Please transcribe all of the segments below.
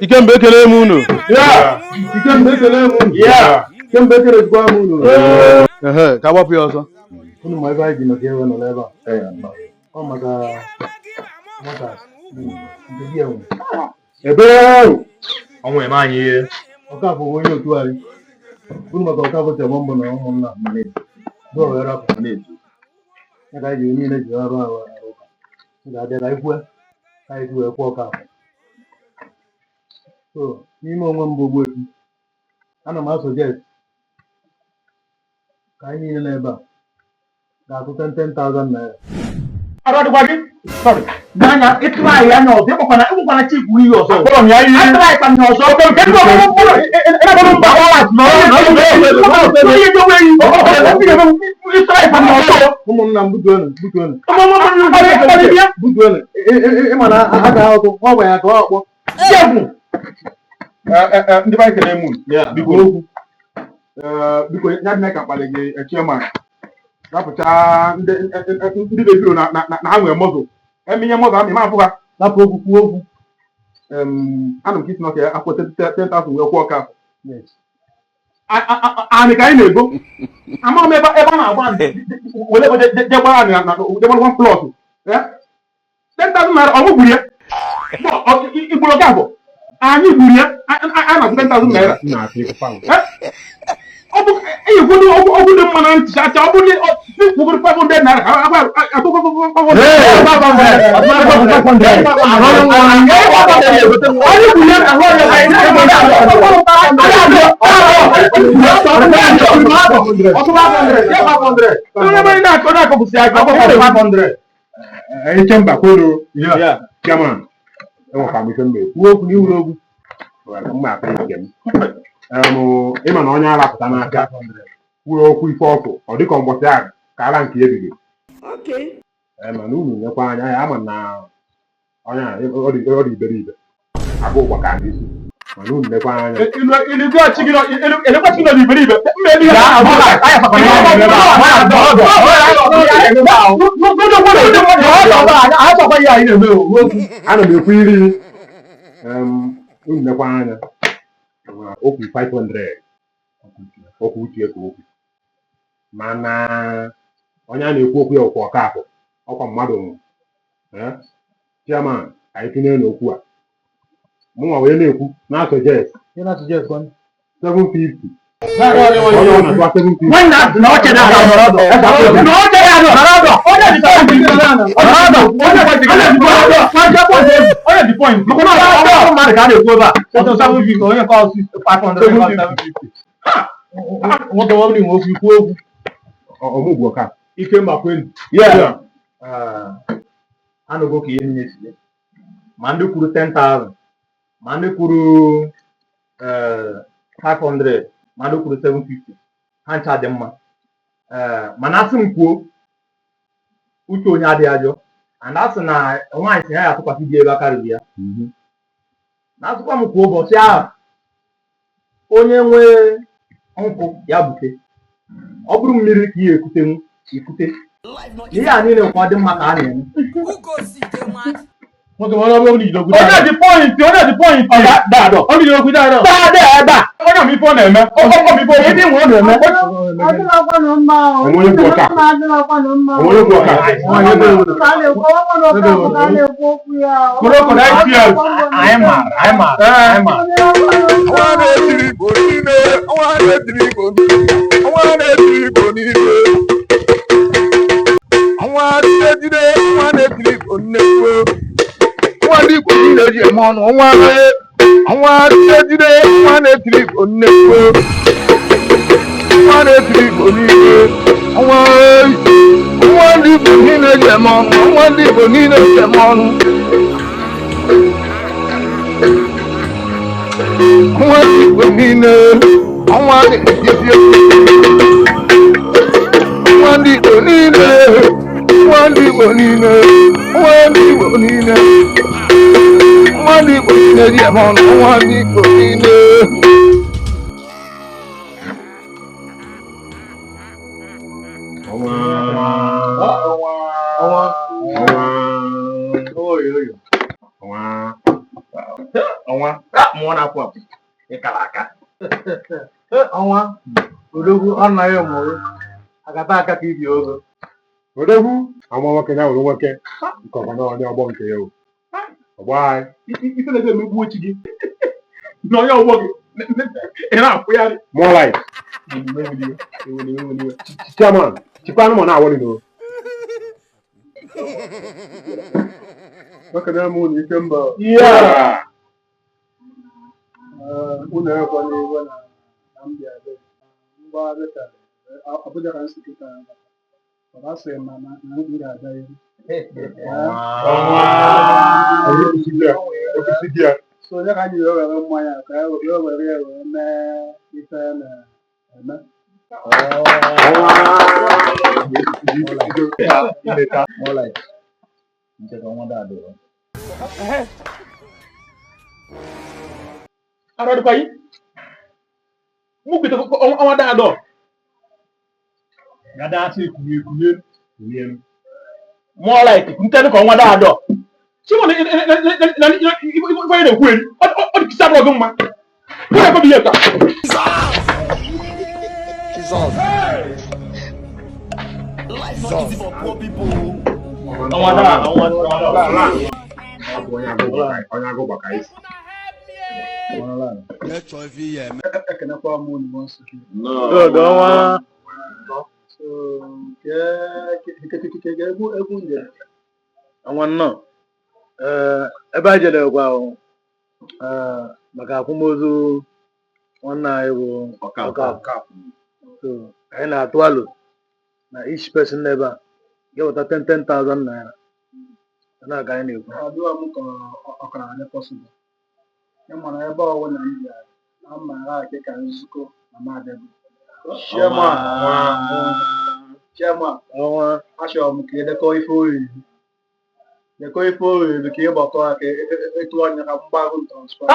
Ikembe ekele m unu. Ikembe ekele m unu. Ikembe ekele gwa m unu. Ka gbapụ ya ọsọ. Unu ma ebe anyị ji maka ewe nọ n'ebe a. Ọ maka ebe Ọnwa eme anyị ihe. Ọkafọ onye otu anyị. Unu maka ọkafọ chọrọ mbọ na ụmụnna mmadụ. Bụ ọghara afọ na-eji. Ya ka anyị ji niile ji ọrụ ahụ ụka. Ị ga-abịa ka anyị kwue. Ka anyị wee kwụọ ọkafọ. So, n'ime onwe m bụ Ogbuefi, ana m asọjest ka anyị niile n'ebe a ga-atụ 10,000 naira. Arọdịkwa gị? N'anya ịtụrụ anyị anya ọzọ, ịgbakwana chifu ihe ọzọ. Akpọrọ m ya iyi. Atụrụ anyị ka m ọzọ. Ịbụrụ mba ọla Ụmụnna m butuonu. Ịma na ha ga-ahụtụ ọ gwa ya ka ọ kpọ. Ndị be ekele m biko okwu. Biko ya dị ka mkpali gị chairman. Rapụcha ndị na-ebiro na ha nwere mọzụ. Eminye mọzụ amị ma afụ ha. Napụ okwu kwuo okwu. Anụ m ka isi n'ọka ya akwụ 10,000 wee kwụọ ọka. Anyị ka anyị na-ego. Ama m ebe a na-agba wele jegbara anyị na jegbara 1 plọt. 10,000 naira ọnwụ gburu ya. Igburu ọka abụọ. Anyị gburu ya. A na-atụ 10,000 naira. Ọgwụ dị mma na ntị acha ọ bụrụ kwụgoro 500 naira Chemba kwuru chairman enwekwa m ife mgbe kwuo okwu n'iwuru ogwu mma akpa ike m ịma na onye arapụta n'aka kwuo okwu ife ọkụ ọ dịka mgbọsị ahụ ka ara nke ebighị mana unu nyekwa anya ya ama na onye ọ dị iberibe agụ ụgba ka ndị isi mana unu nyekwa anya ana m ekwu iri unu nyekwa anya okwu 500 okwu uche ka okwu mana onye a na-ekwu okwu ya ụkwa ọka afọ ọkwa mmadụ chairman ka anyị tụnye n'okwu a mụnwa wee na-ekwu na-asọjest 750 ọmụgwọ ka ike mgbakwenu anụgo ka ihe nne si ma ndị kwuru 10,000 ma ndị kwuru 500 ma ndị kwuru 750 ha ncha dị mma mana asị m kwuo uche onye adịghị ajọ and asị na nwaanyị si ya ya atụkwasị di ebe aka riri ya na asịkwa m kwuo ụbọchị ahụ onye nwee nkwụ ya bute ọ bụrụ mmiri ka ihe ekutenwu ikute ihe a niile kwa dị mma ka a na-eme Onye dị point. Dado. Ọ dị okwu dado. Dado ebe a. Onye m ife ọ na-eme. Ebe nwe ọ na-eme. onye bụ ọka Koroko na IPL. Anyị maara. Ndị Igbo niile ji eme ọnụ ọnwa ejide nwa na-etiri Igbo nnekwu nwa na-etiri Igbo niile ọnwa ndị Igbo niile ji eme ọnụ ọnwa ndị Igbo niile ji eme ọnụ ọnwa ndị Igbo niile ọnwa na-ejisi ọnwa ndị Igbo niile ọnwa ndị Igbo niile ọnwa ndị Igbo niile One Igbo niile dị eme ọnụ one Igbo niile Ọnwa mụọ na-apụ apụ ịkara aka. Ọnwa odogwu anaghị mụrụ agata aka ka ibi ogo. Odogwu ama nwoke ya were nwoke nke ọkwa na onye ọgbọ nke ya ọgbọ anyị Ife na-ebe emegbu ochi gị na onye ọgbọ gị ị na-apụgharị. more life chairman chikwa anụmanụ na-awọrị n'o Maka na mụ na ike mba unu ekwe n'iwe na mbịa mgba dịka Abuja ka nsi kịta ọ sị ma na ndị ga-aga ya. So onye ka anyị were mmanya ka ya were ya wee mee ife na-eme. Arọdụkwa yi mụ kwete ọnwa daadọ gada asị ekunye mụọ laịtị ntedị ka ọnwa daadọ chimo na ife na-ekwu eri ọ dị kisa abụọ gị mma mụ na-ekwebi ihe ka onye agụ gbaka isi Ekenekwa m unu nso gị. Egwu njem ọnwa nnọọ ebe a jere gwa maka akwamozu nwanne anyị bụ ọka. So anyị na-atụ alo na each person n'ebe a ga-eweta 10,000 naira na-aga anyị na-ekwu adịghị m ka ọkara anyị pọsịbụl ịmara ebe ọwụna m bịara na mma agha ka nzukọ na madebe Chairman, achọrọ m ka edekọ ife oriri ka ịgbakọ aka etu anya ka mgbarụ transfa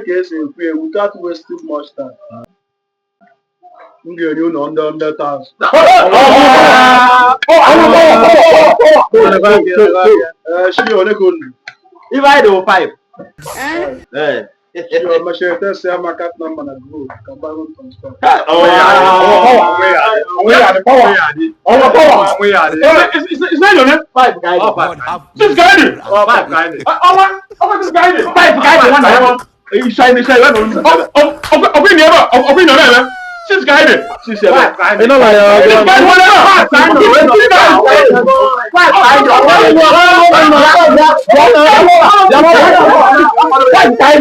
ka esi ekwu ya without wasting much time. M ga-enye unu 100,000. Shi ole ka unu? If I do 5. Shi o machine test ya market number na group ka mgbarụ transfer. It's not your name? 5 guys. 6 guys. 5 guys. This guy. 5 guys. One. You shine. Open never. 6 guys. 6 guys. You know like this guy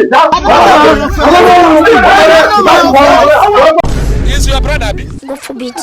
Is your brother? God forbid.